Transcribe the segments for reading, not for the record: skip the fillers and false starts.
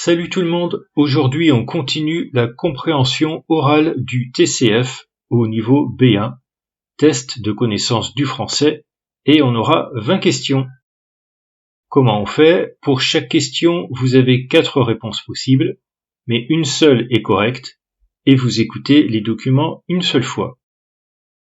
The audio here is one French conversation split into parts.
Salut tout le monde, aujourd'hui on continue la compréhension orale du TCF au niveau B1, test de connaissance du français, et on aura 20 questions. Comment on fait? Pour chaque question, vous avez 4 réponses possibles, mais une seule est correcte, et vous écoutez les documents une seule fois.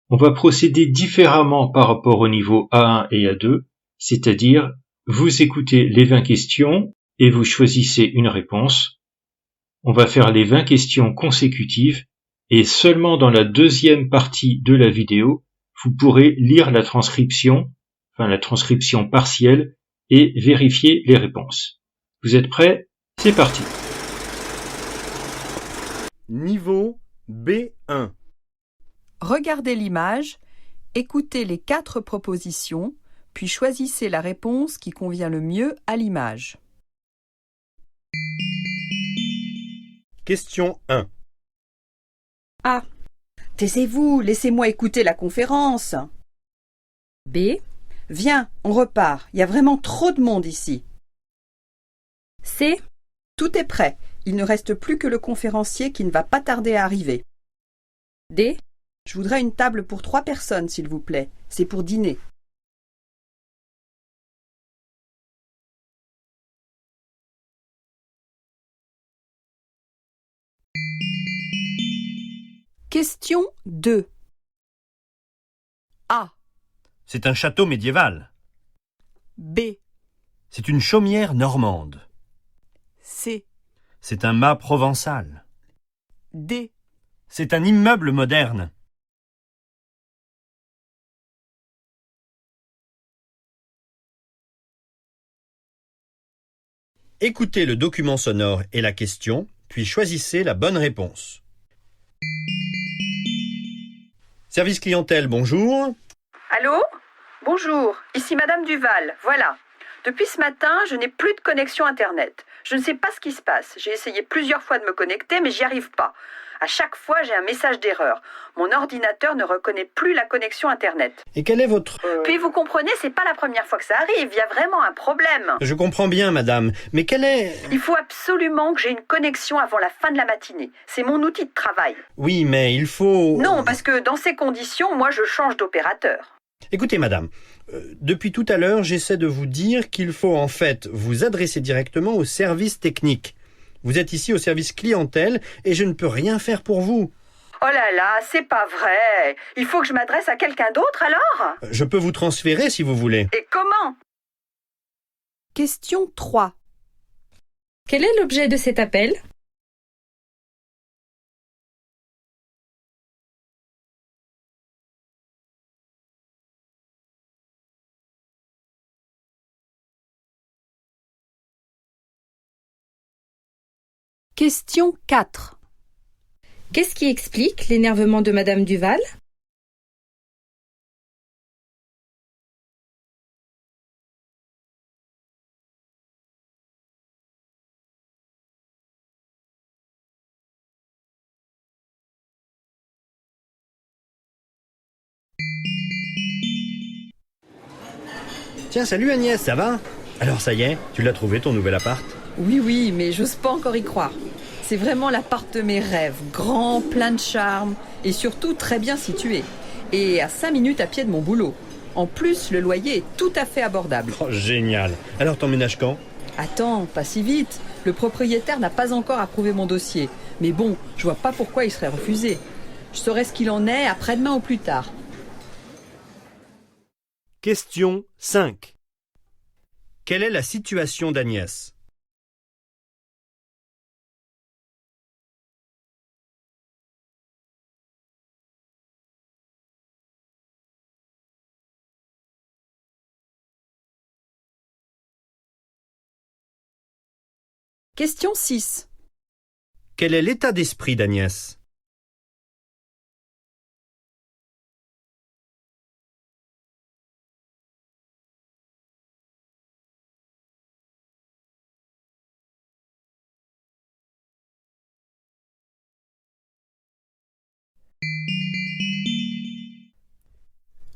On va procéder différemment par rapport au niveau A1 et A2, c'est-à-dire vous écoutez les 20 questions et vous choisissez une réponse. On va faire les 20 questions consécutives et seulement dans la deuxième partie de la vidéo, vous pourrez lire la transcription partielle et vérifier les réponses. Vous êtes prêts? C'est parti. Niveau B1. Regardez l'image, écoutez les 4 propositions, puis choisissez la réponse qui convient le mieux à l'image. Question 1. A. Taisez-vous, laissez-moi écouter la conférence. B. Viens, on repart, il y a vraiment trop de monde ici. C. Tout est prêt, il ne reste plus que le conférencier qui ne va pas tarder à arriver. D. Je voudrais une table pour 3 personnes, s'il vous plaît, c'est pour dîner. Question 2. A. C'est un château médiéval. B. C'est une chaumière normande. C. C'est un mât provençal. D. C'est un immeuble moderne. Écoutez le document sonore et la question, puis choisissez la bonne réponse. Service clientèle, bonjour. Allô? Bonjour, ici Madame Duval, voilà. Depuis ce matin, je n'ai plus de connexion Internet. Je ne sais pas ce qui se passe. J'ai essayé plusieurs fois de me connecter, mais j'y arrive pas. À chaque fois, j'ai un message d'erreur. Mon ordinateur ne reconnaît plus la connexion Internet. Et quel est votre... Puis vous comprenez, c'est pas la première fois que ça arrive. Il y a vraiment un problème. Je comprends bien, madame, mais quel est... Il faut absolument que j'ai une connexion avant la fin de la matinée. C'est mon outil de travail. Oui, mais il faut... Non, parce que dans ces conditions, moi, je change d'opérateur. Écoutez, madame, depuis tout à l'heure, j'essaie de vous dire qu'il faut en fait vous adresser directement au service technique. Vous êtes ici au service clientèle et je ne peux rien faire pour vous. Oh là là, c'est pas vrai. Il faut que je m'adresse à quelqu'un d'autre alors? Je peux vous transférer si vous voulez. Et comment? Question 3. Quel est l'objet de cet appel? Question 4. Qu'est-ce qui explique l'énervement de Madame Duval? Tiens, salut Agnès, ça va? Alors ça y est, tu l'as trouvé ton nouvel appart? Oui, mais j'ose pas encore y croire. C'est vraiment l'appart de mes rêves, grand, plein de charme et surtout très bien situé. Et à 5 minutes à pied de mon boulot. En plus, le loyer est tout à fait abordable. Oh, génial. Alors t'emménages quand? Attends, pas si vite. Le propriétaire n'a pas encore approuvé mon dossier. Mais bon, je vois pas pourquoi il serait refusé. Je saurai ce qu'il en est après-demain ou plus tard. Question 5. Quelle est la situation d'Agnès? Question 6. Quel est l'état d'esprit d'Agnès?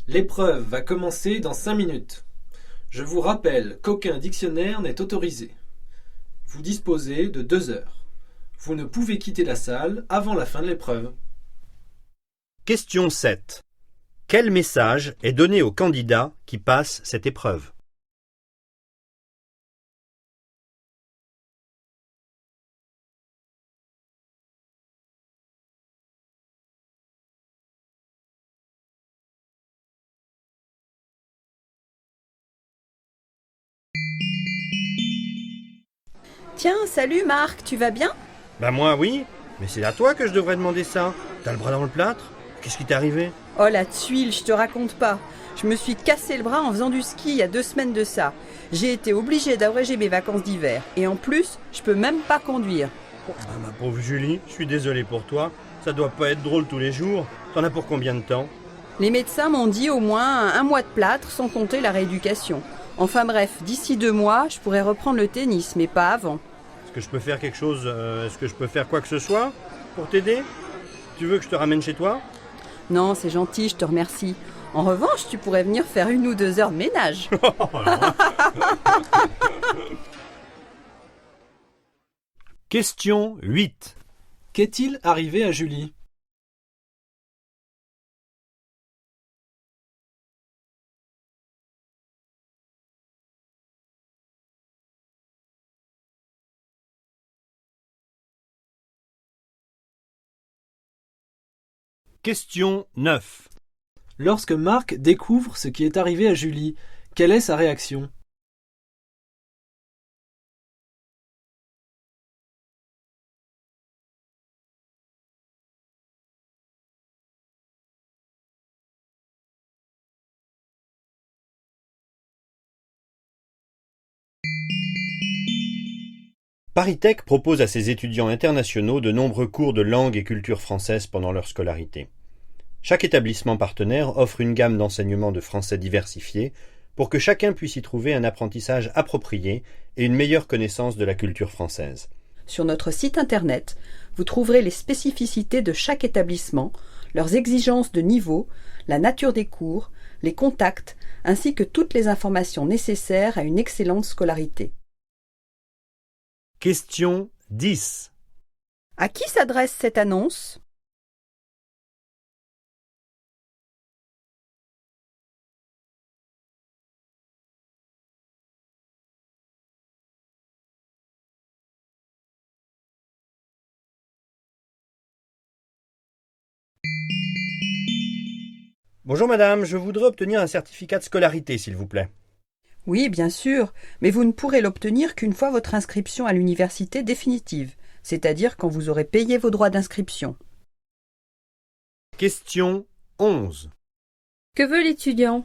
L'épreuve va commencer dans 5 minutes. Je vous rappelle qu'aucun dictionnaire n'est autorisé. Vous disposez de 2 heures. Vous ne pouvez quitter la salle avant la fin de l'épreuve. Question 7. Quel message est donné aux candidats qui passent cette épreuve? Tiens, salut Marc, tu vas bien? Bah moi oui, mais c'est à toi que je devrais demander ça. T'as le bras dans le plâtre? Qu'est-ce qui t'est arrivé? Oh la tuile, je te raconte pas. Je me suis cassé le bras en faisant du ski il y a 2 semaines de ça. J'ai été obligée d'abréger mes vacances d'hiver. Et en plus, je peux même pas conduire. Ah, ma pauvre Julie, je suis désolé pour toi. Ça doit pas être drôle tous les jours. T'en as pour combien de temps? Les médecins m'ont dit au moins 1 mois de plâtre sans compter la rééducation. Enfin bref, d'ici 2 mois, je pourrais reprendre le tennis, mais pas avant. Est-ce que je peux faire quelque chose? Est-ce que je peux faire quoi que ce soit pour t'aider? Tu veux que je te ramène chez toi? Non, c'est gentil, je te remercie. En revanche, tu pourrais venir faire 1 ou 2 heures de ménage. Question 8. Qu'est-il arrivé à Julie? Question 9. Lorsque Marc découvre ce qui est arrivé à Julie, quelle est sa réaction? ParisTech propose à ses étudiants internationaux de nombreux cours de langue et culture française pendant leur scolarité. Chaque établissement partenaire offre une gamme d'enseignements de français diversifiés pour que chacun puisse y trouver un apprentissage approprié et une meilleure connaissance de la culture française. Sur notre site internet, vous trouverez les spécificités de chaque établissement, leurs exigences de niveau, la nature des cours, les contacts, ainsi que toutes les informations nécessaires à une excellente scolarité. Question 10. À qui s'adresse cette annonce? Bonjour madame, je voudrais obtenir un certificat de scolarité s'il vous plaît. Oui, bien sûr, mais vous ne pourrez l'obtenir qu'une fois votre inscription à l'université définitive, c'est-à-dire quand vous aurez payé vos droits d'inscription. Question 11. Que veut l'étudiant?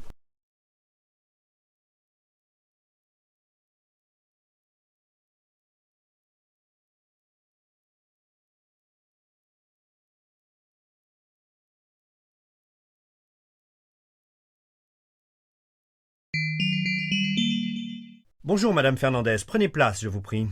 Bonjour madame Fernandez, prenez place je vous prie.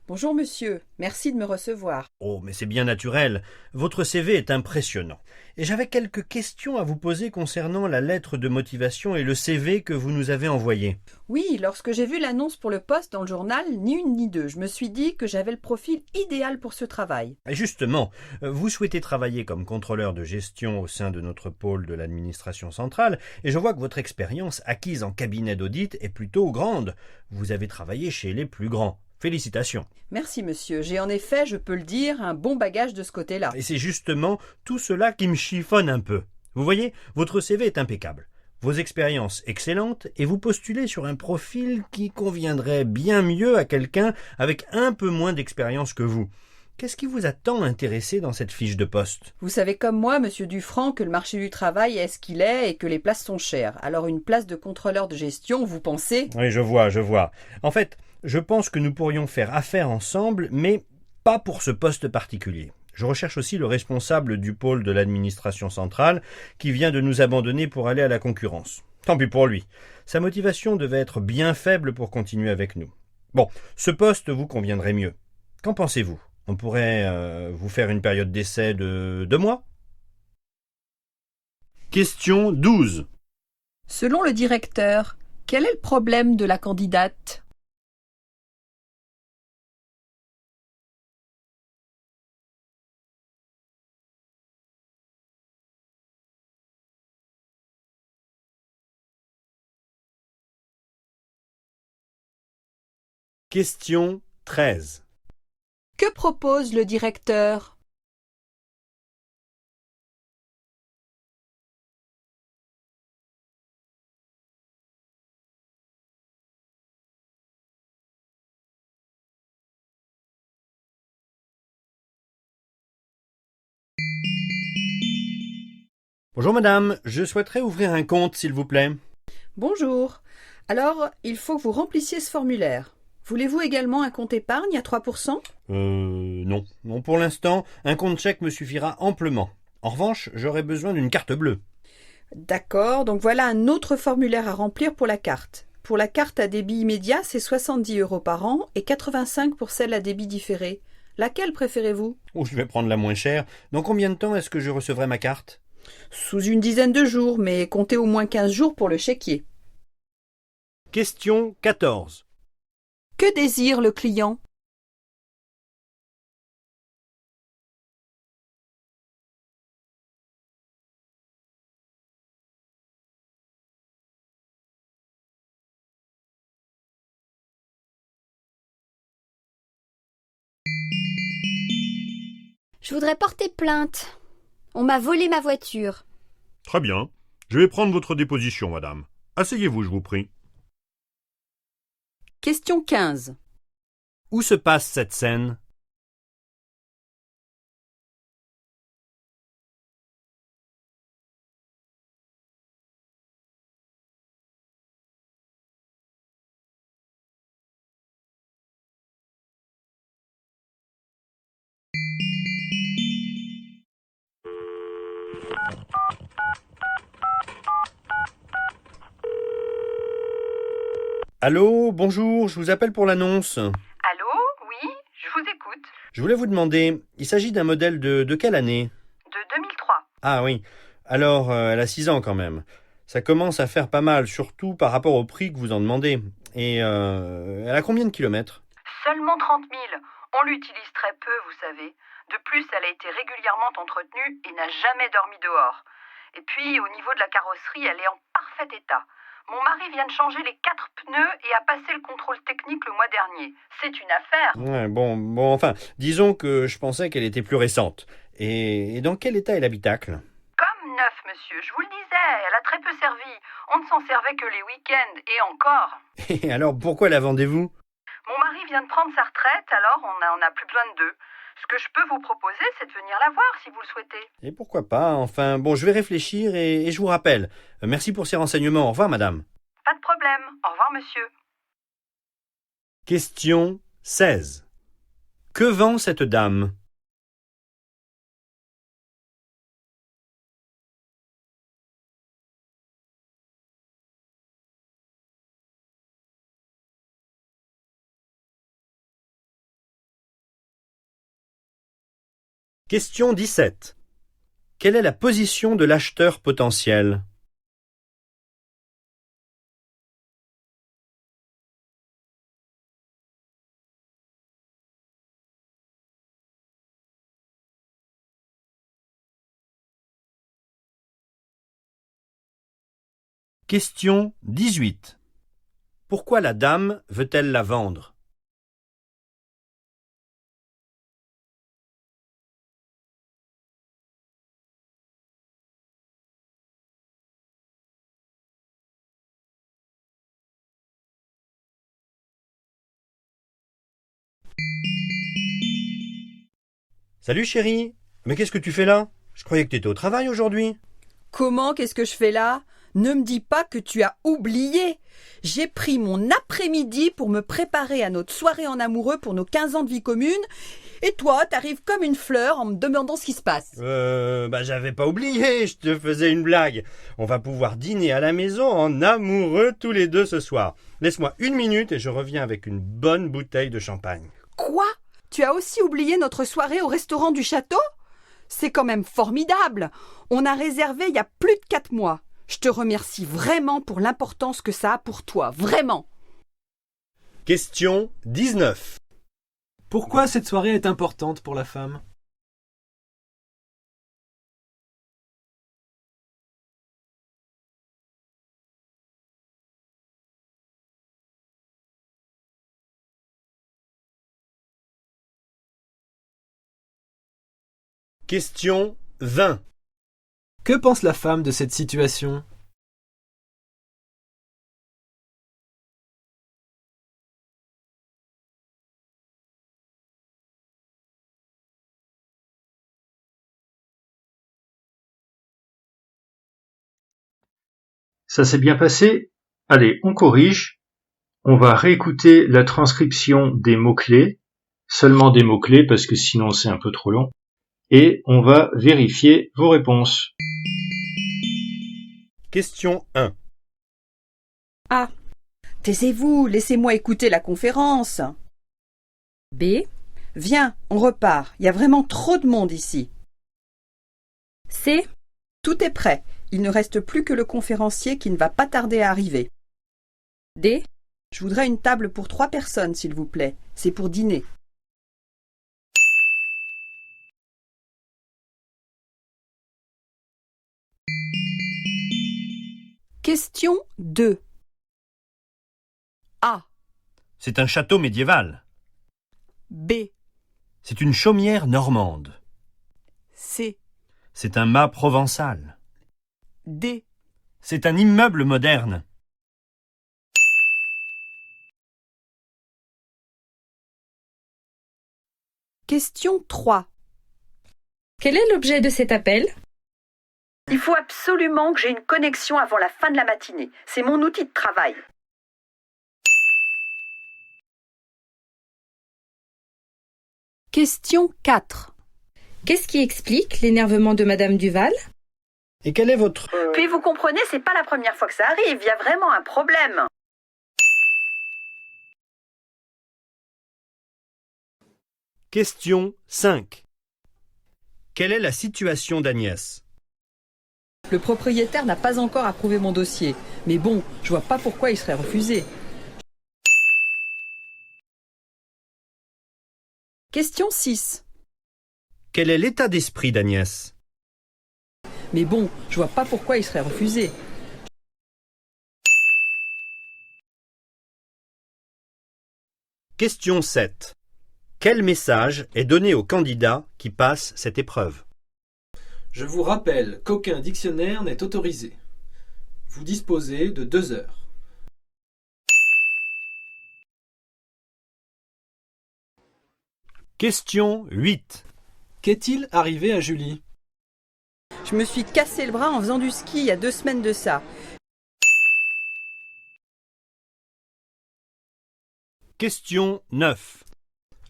Bonjour monsieur, merci de me recevoir. Oh, mais c'est bien naturel. Votre CV est impressionnant. Et j'avais quelques questions à vous poser concernant la lettre de motivation et le CV que vous nous avez envoyé. Oui, lorsque j'ai vu l'annonce pour le poste dans le journal, ni une ni deux, je me suis dit que j'avais le profil idéal pour ce travail. Et justement, vous souhaitez travailler comme contrôleur de gestion au sein de notre pôle de l'administration centrale, et je vois que votre expérience acquise en cabinet d'audit est plutôt grande. Vous avez travaillé chez les plus grands. Félicitations. Merci monsieur, j'ai en effet, je peux le dire, un bon bagage de ce côté-là. Et c'est justement tout cela qui me chiffonne un peu. Vous voyez, votre CV est impeccable. Vos expériences excellentes et vous postulez sur un profil qui conviendrait bien mieux à quelqu'un avec un peu moins d'expérience que vous. Qu'est-ce qui vous a tant intéressé dans cette fiche de poste? Vous savez comme moi, monsieur Dufranc, que le marché du travail est ce qu'il est et que les places sont chères. Alors une place de contrôleur de gestion, vous pensez? Oui, je vois. En fait, je pense que nous pourrions faire affaire ensemble, mais pas pour ce poste particulier. Je recherche aussi le responsable du pôle de l'administration centrale qui vient de nous abandonner pour aller à la concurrence. Tant pis pour lui. Sa motivation devait être bien faible pour continuer avec nous. Bon, ce poste vous conviendrait mieux. Qu'en pensez-vous? On pourrait vous faire une période d'essai de 2 mois? Question 12. Selon le directeur, quel est le problème de la candidate? Question 13. Que propose le directeur? Bonjour madame, je souhaiterais ouvrir un compte s'il vous plaît. Bonjour. Alors, il faut que vous remplissiez ce formulaire. Voulez-vous également un compte épargne à 3%? Non. Non, pour l'instant, un compte chèque me suffira amplement. En revanche, j'aurais besoin d'une carte bleue. D'accord, donc voilà un autre formulaire à remplir pour la carte. Pour la carte à débit immédiat, c'est 70 € par an et 85 pour celle à débit différé. Laquelle préférez-vous? Oh, je vais prendre la moins chère. Dans combien de temps est-ce que je recevrai ma carte? Sous une dizaine de jours, mais comptez au moins 15 jours pour le chéquier. Question 14. Que désire le client? Je voudrais porter plainte. On m'a volé ma voiture. Très bien. Je vais prendre votre déposition, madame. Asseyez-vous, je vous prie. Question 15. Où se passe cette scène? Allô, bonjour, je vous appelle pour l'annonce. Allô? Oui, je vous écoute. Je voulais vous demander, il s'agit d'un modèle de quelle année? De 2003. Ah oui, alors elle a 6 ans quand même. Ça commence à faire pas mal, surtout par rapport au prix que vous en demandez. Et elle a combien de kilomètres? Seulement 30 000. On l'utilise très peu, vous savez. De plus, elle a été régulièrement entretenue et n'a jamais dormi dehors. Et puis, au niveau de la carrosserie, elle est en parfait état. Mon mari vient de changer les 4 pneus et a passé le contrôle technique le mois dernier. C'est une affaire. Ouais, bon, enfin, disons que je pensais qu'elle était plus récente. Et dans quel état est l'habitacle? Comme neuf, monsieur, je vous le disais, elle a très peu servi. On ne s'en servait que les week-ends, et encore. Et alors pourquoi la vendez-vous? Mon mari vient de prendre sa retraite, alors on n'a plus besoin de deux. Ce que je peux vous proposer, c'est de venir la voir si vous le souhaitez. Et pourquoi pas, enfin, bon, je vais réfléchir et je vous rappelle. Merci pour ces renseignements, au revoir madame. Pas de problème. Au revoir, monsieur. Question 16. Que vend cette dame? Question 17. Quelle est la position de l'acheteur potentiel? Question 18. Pourquoi la dame veut-elle la vendre? Salut chérie, mais qu'est-ce que tu fais là? Je croyais que tu étais au travail aujourd'hui. Comment, qu'est-ce que je fais là? Ne me dis pas que tu as oublié. J'ai pris mon après-midi pour me préparer à notre soirée en amoureux pour nos 15 ans de vie commune. Et toi, t'arrives comme une fleur en me demandant ce qui se passe. J'avais pas oublié, je te faisais une blague. On va pouvoir dîner à la maison en amoureux tous les deux ce soir. Laisse-moi 1 minute et je reviens avec une bonne bouteille de champagne. Quoi? Tu as aussi oublié notre soirée au restaurant du château? C'est quand même formidable. On a réservé il y a plus de 4 mois. Je te remercie vraiment pour l'importance que ça a pour toi, vraiment. Question 19. Pourquoi cette soirée est importante pour la femme? Question 20. Que pense la femme de cette situation? Ça s'est bien passé? Allez, on corrige. On va réécouter la transcription des mots-clés, seulement des mots-clés parce que sinon c'est un peu trop long, et on va vérifier vos réponses. Question 1. A. Taisez-vous, laissez-moi écouter la conférence. B. Viens, on repart, il y a vraiment trop de monde ici. C. Tout est prêt, il ne reste plus que le conférencier qui ne va pas tarder à arriver. D. Je voudrais une table pour 3 personnes, s'il vous plaît, c'est pour dîner. Question 2. A. C'est un château médiéval. B. C'est une chaumière normande. C. C'est un mât provençal. D. C'est un immeuble moderne. Question 3. Quel est l'objet de cet appel? Il faut absolument que j'ai une connexion avant la fin de la matinée. C'est mon outil de travail. Question 4. Qu'est-ce qui explique l'énervement de Madame Duval? Et quel est votre... Puis vous comprenez, c'est pas la première fois que ça arrive, il y a vraiment un problème. Question 5. Quelle est la situation d'Agnès? Le propriétaire n'a pas encore approuvé mon dossier. Mais bon, je vois pas pourquoi il serait refusé. Question 6. Quel est l'état d'esprit d'Agnès? Mais bon, je vois pas pourquoi il serait refusé. Question 7. Quel message est donné aux candidats qui passent cette épreuve? Je vous rappelle qu'aucun dictionnaire n'est autorisé. Vous disposez de 2 heures. Question 8. Qu'est-il arrivé à Julie? Je me suis cassé le bras en faisant du ski il y a 2 semaines de ça. Question 9.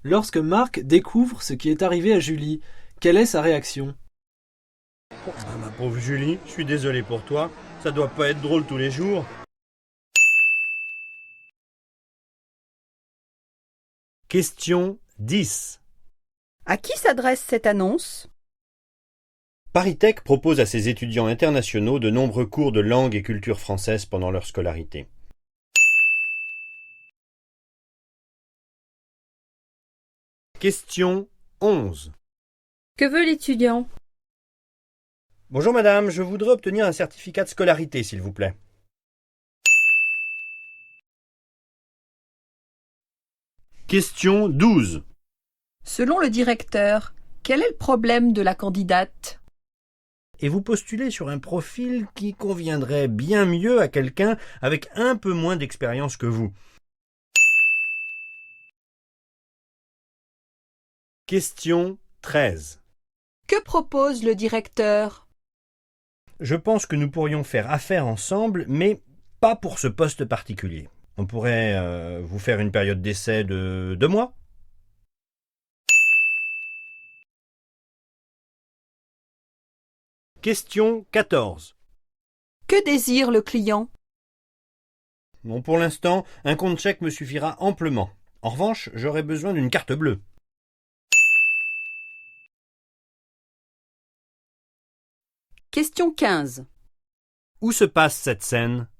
Lorsque Marc découvre ce qui est arrivé à Julie, quelle est sa réaction? Ah, ma pauvre Julie, je suis désolé pour toi. Ça doit pas être drôle tous les jours. Question 10. À qui s'adresse cette annonce? ParisTech propose à ses étudiants internationaux de nombreux cours de langue et culture française pendant leur scolarité. Question 11. Que veut l'étudiant? Bonjour madame, je voudrais obtenir un certificat de scolarité, s'il vous plaît. Question 12. Selon le directeur, quel est le problème de la candidate? Et vous postulez sur un profil qui conviendrait bien mieux à quelqu'un avec un peu moins d'expérience que vous. Question 13. Que propose le directeur? Je pense que nous pourrions faire affaire ensemble, mais pas pour ce poste particulier. On pourrait vous faire une période d'essai de 2 mois. Question 14. Que désire le client? Bon, pour l'instant, un compte chèque me suffira amplement. En revanche, j'aurai besoin d'une carte bleue. Question 15. Où se passe cette scène?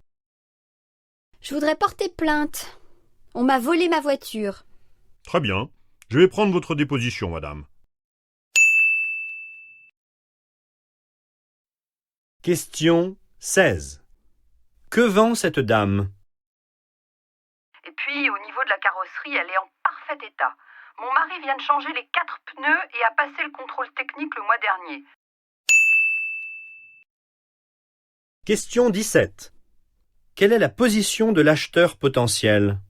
Je voudrais porter plainte. On m'a volé ma voiture. Très bien. Je vais prendre votre déposition, madame. Question 16. Que vend cette dame? Et puis, au niveau de la carrosserie, elle est en parfait état. Mon mari vient de changer les 4 pneus et a passé le contrôle technique le mois dernier. Question 17. Quelle est la position de l'acheteur potentiel?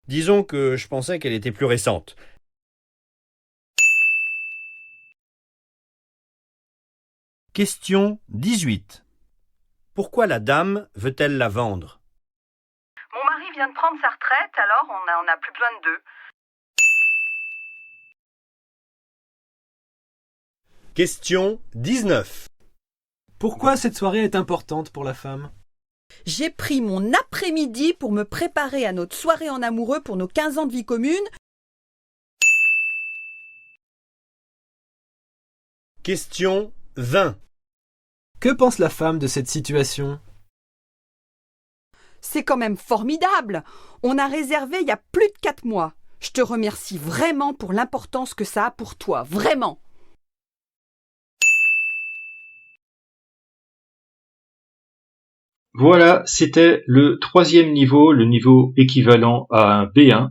Disons que je pensais qu'elle était plus récente. Question 18. Pourquoi la dame veut-elle la vendre? Mon mari vient de prendre sa retraite, alors on n'a plus besoin d'eux. Question 19. Pourquoi cette soirée est importante pour la femme? J'ai pris mon après-midi pour me préparer à notre soirée en amoureux pour nos 15 ans de vie commune. Question 20. Que pense la femme de cette situation? C'est quand même formidable. On a réservé il y a plus de 4 mois. Je te remercie vraiment pour l'importance que ça a pour toi, vraiment. Voilà, c'était le 3e niveau, le niveau équivalent à un B1.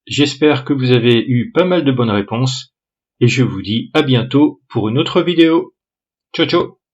J'espère que vous avez eu pas mal de bonnes réponses et je vous dis à bientôt pour une autre vidéo. Ciao ciao!